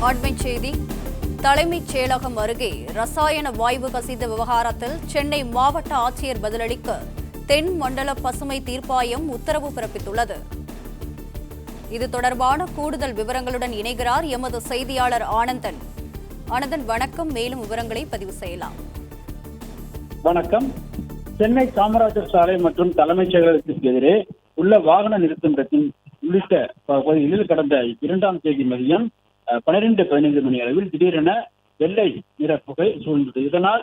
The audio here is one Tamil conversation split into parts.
அண்மைச் செய்தி. தலைமைச் செயலகம் அருகே ரசாயன வாயு கசிந்த விவகாரத்தில் சென்னை மாவட்ட ஆட்சியர் பதிலளிக்க தென் மண்டல பசுமை தீர்ப்பாயம் உத்தரவு பிறப்பித்துள்ளது. இது தொடர்பான கூடுதல் விவரங்களுடன் இணைகிறார் எமது செய்தியாளர் ஆனந்தன். ஆனந்தன், வணக்கம். மேலும் விவரங்களை பதிவு செய்யலாம். வணக்கம். சென்னை காமராஜர் சாலை மற்றும் தலைமைச் செயலகத்திற்கு எதிரே உள்ள வாகன நிறுத்தம் உள்ளிட்ட பகுதிகளில் கடந்த 2ஆம் தேதி மதியம் 12:15 மணி அளவில் திடீரென வெள்ளை நிற புகை சூழ்ந்தது. இதனால்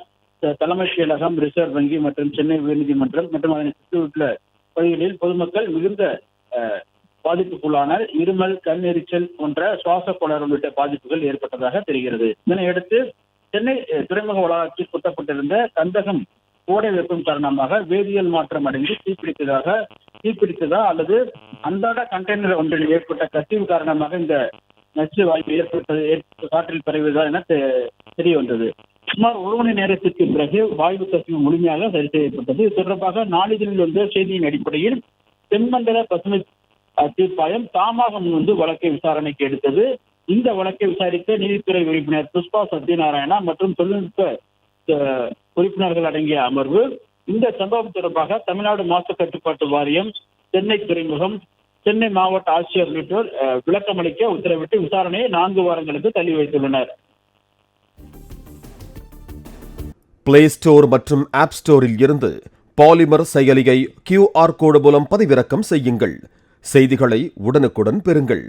தலைமைச் செயலகம், ரிசர்வ் வங்கி மற்றும் சென்னை உயர்நீதிமன்றம் மற்றும் அதனை சுற்றியுள்ள பகுதிகளில் பொதுமக்கள் மிகுந்த பாதிப்புக்குள்ளான இருமல், கண் எரிச்சல் போன்ற சுவாச கோளாறு உள்ளிட்ட பாதிப்புகள் ஏற்பட்டதாக தெரிகிறது. இதனையடுத்து சென்னை துறைமுக வளாகத்தில் குத்தப்பட்டிருந்த கந்தகம் கோடை வெப்பம் காரணமாக வேதியியல் மாற்றம் அடைந்து தீப்பிடித்ததா அல்லது அன்றாட கண்டெய்னர் ஒன்றில் ஏற்பட்ட கசிவு காரணமாக இந்த நச்சு வாயு காற்றில் பரவுவதா என தெரிய வந்தது. சுமார் 1 மணி நேரத்திற்கு பிறகு வாயு கசிவு முழுமையாக சரி செய்யப்பட்டது. இது தொடர்பாக நாளிதழில் வந்த செய்தியின் அடிப்படையில் தென்மண்டல பசுமை தீர்ப்பாயம் தாமாக முன்வந்து வழக்கை விசாரணைக்கு எடுத்தது. இந்த வழக்கை விசாரித்த நீதித்துறை உறுப்பினர் புஷ்பா சத்யநாராயணா மற்றும் தொழில்நுட்ப உறுப்பினர்கள் அடங்கிய அமர்வு இந்த சம்பவம் தொடர்பாக தமிழ்நாடு மாசு கட்டுப்பாட்டு வாரியம், சென்னை துறைமுகம், சென்னை மாவட்ட ஆட்சியர் உள்ளிட்டோர் விளக்கமளிக்க உத்தரவிட்டு விசாரணையை 4 வாரங்களுக்கு தள்ளி வைத்துள்ளனர். பிளே ஸ்டோர் மற்றும் ஆப் ஸ்டோரில் இருந்து பாலிமர் செயலியை QR கோடு மூலம் பதிவிறக்கம் செய்யுங்கள். செய்திகளை உடனுக்குடன் பெறுங்கள்.